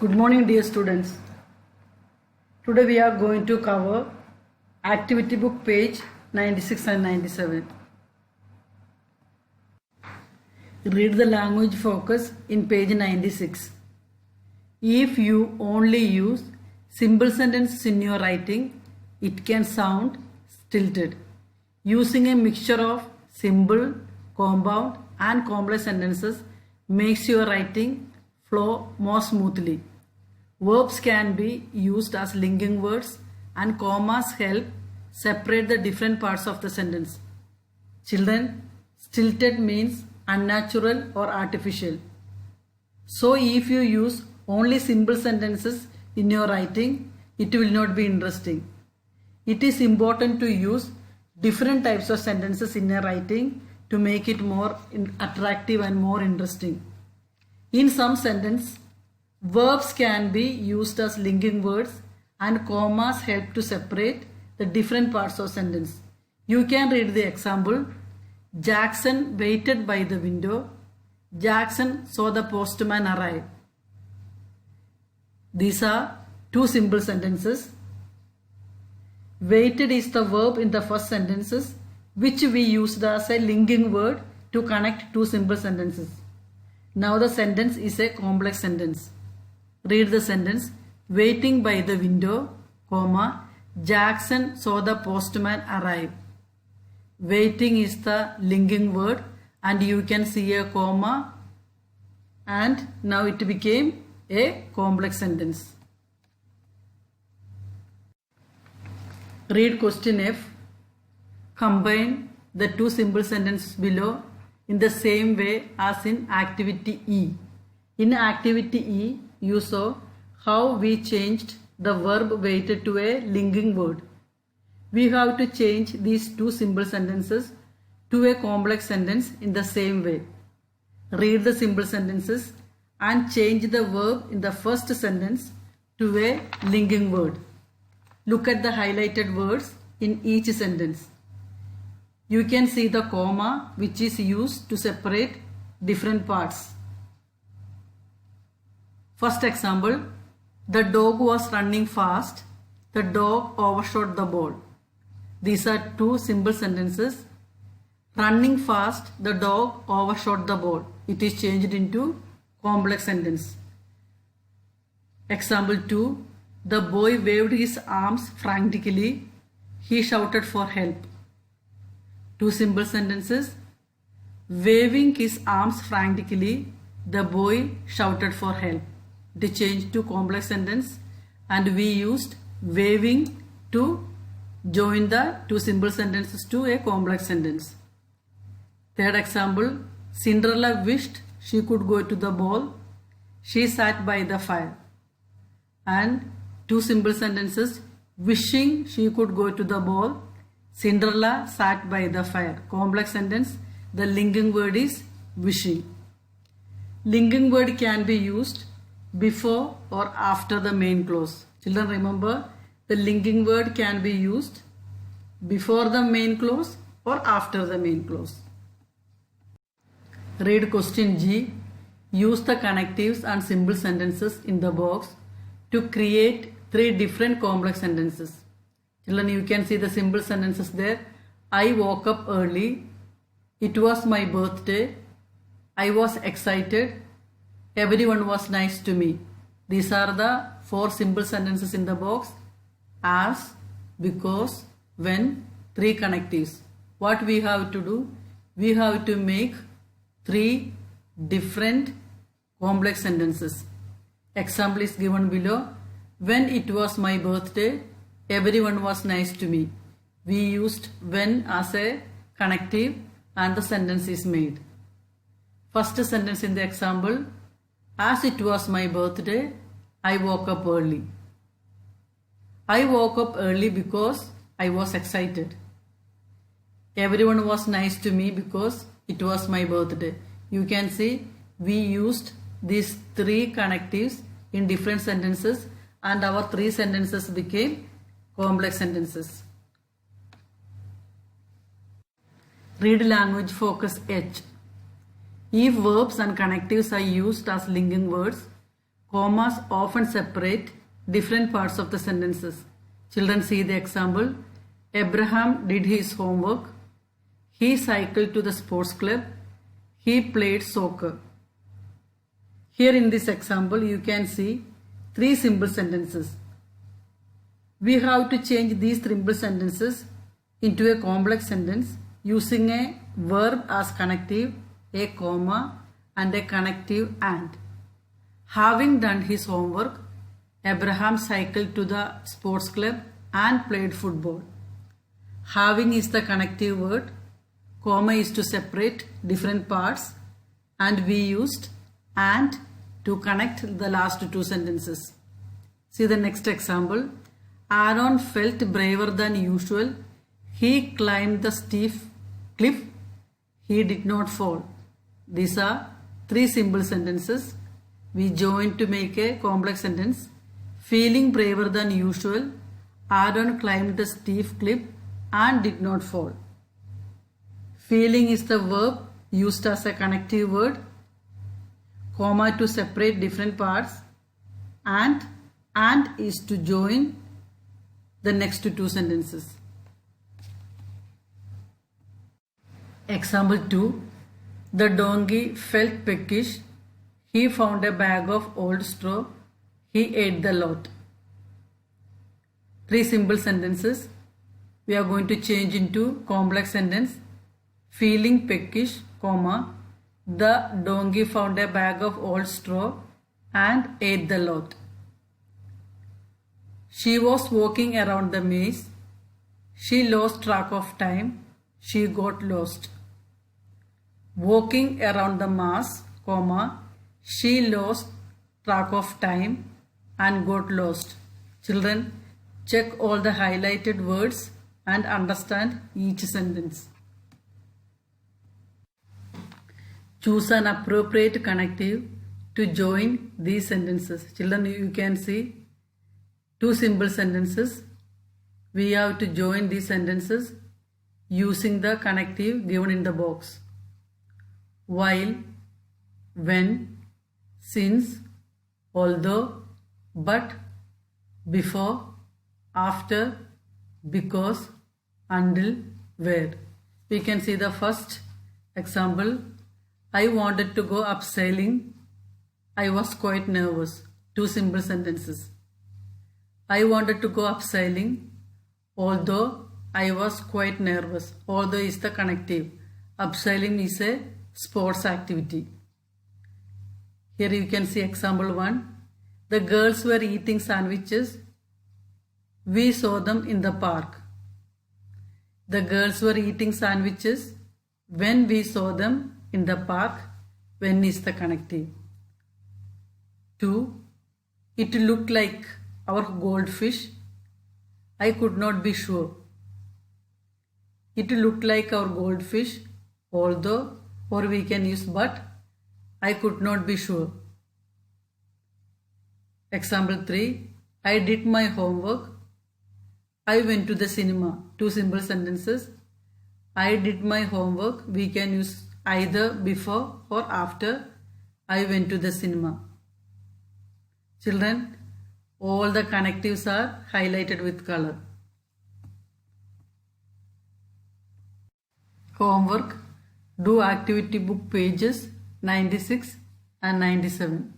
Good morning, dear students. Today we are going to cover activity book page 96 and 97. Read the language focus in page 96. If you only use simple sentences in your writing, it can sound stilted. Using a mixture of simple, compound and complex sentences makes your writing flow more smoothly. Verbs can be used as linking words and commas help separate the different parts of the sentence. Children, stilted means unnatural or artificial. So if you use only simple sentences in your writing, it will not be interesting. It is important to use different types of sentences in your writing to make it more attractive and more interesting. In some sentences, verbs can be used as linking words and commas help to separate the different parts of sentence. You can read the example. Jackson waited by the window. Jackson saw the postman arrive. These are two simple sentences. Waited is the verb in the first sentences which we used as a linking word to connect two simple sentences. Now the sentence is a complex sentence. Read the sentence. Waiting by the window, comma, Jackson saw the postman arrive. Waiting is the linking word and you can see a comma and now it became a complex sentence. Read question F. Combine the two simple sentences below in the same way as in activity E. In activity E, you saw how we changed the verb waited to a linking word. We have to change these two simple sentences to a complex sentence in the same way. Read the simple sentences and change the verb in the first sentence to a linking word. Look at the highlighted words in each sentence. You can see the comma which is used to separate different parts. First example, the dog was running fast. The dog overshot the ball. These are two simple sentences. Running fast, the dog overshot the ball. It is changed into complex sentence. Example 2, the boy waved his arms frantically. He shouted for help. Two simple sentences. Waving his arms frantically, the boy shouted for help. They changed to complex sentence and we used waving to join the two simple sentences to a complex sentence. Third example, Cinderella wished she could go to the ball. She sat by the fire. And two simple sentences, wishing she could go to the ball. Cinderella sat by the fire. Complex sentence, the linking word is wishing. Linking word can be used before or after the main clause. Children, remember, the linking word can be used before the main clause or after the main clause. Read question G. Use the connectives and simple sentences in the box to create three different complex sentences. Children, you can see the simple sentences there. I woke up early. It was my birthday. I was excited. Everyone was nice to me. These are the four simple sentences in the box. As, because, when, three connectives. What we have to do? We have to make three different complex sentences. Example is given below. When it was my birthday, everyone was nice to me. We used when as a connective and the sentence is made. First sentence in the example. As it was my birthday, I woke up early. I woke up early because I was excited. Everyone was nice to me because it was my birthday. You can see we used these three connectives in different sentences and our three sentences became complex sentences. Read language focus H. If verbs and connectives are used as linking words, Commas often separate different parts of the sentences. Children, see the example. Abraham did his homework. He cycled to the sports club. He played soccer. Here in this example, you can see three simple sentences. We have to change these simple sentences into a complex sentence using a verb as connective, a comma, and a connective and. Having done his homework, Abraham cycled to the sports club and played football. Having is the connective word, comma is to separate different parts, and we used and to connect the last two sentences. See the next example. Aaron felt braver than usual. He climbed the steep cliff. He did not fall. These are three simple sentences. We join to make a complex sentence. Feeling braver than usual, Aaron climbed the steep cliff and did not fall. Feeling is the verb used as a connective word, comma to separate different parts, and is to join the next two sentences. Example 2. The donkey felt peckish. He found a bag of old straw. He ate the lot. Three simple sentences. We are going to change into complex sentence. Feeling peckish, comma, the donkey found a bag of old straw and ate the lot. She was walking around the maze. She lost track of time. She got lost. Walking around the maze, comma, she lost track of time and got lost. Children, check all the highlighted words and understand each sentence. Choose an appropriate connective to join these sentences. Children, you can see two simple sentences. We have to join these sentences using the connective given in the box. While, when, since, although, but, before, after, because, until, where. We can see the first example. I wanted to go abseiling. I was quite nervous. Two simple sentences. I wanted to go abseiling, although I was quite nervous. Although is the connective. Abseiling is a sports activity. Here you can see example 1. The girls were eating sandwiches. We saw them in the park. The girls were eating sandwiches when we saw them in the park. When is the connective. 2. It looked like our goldfish. I could not be sure. It looked like our goldfish, although, or we can use but, I could not be sure. Example 3. I did my homework. I went to the cinema. Two simple sentences. I did my homework. We can use either before or after. I went to the cinema. Children, all the connectives are highlighted with color. Homework. Do activity book pages 96 and 97.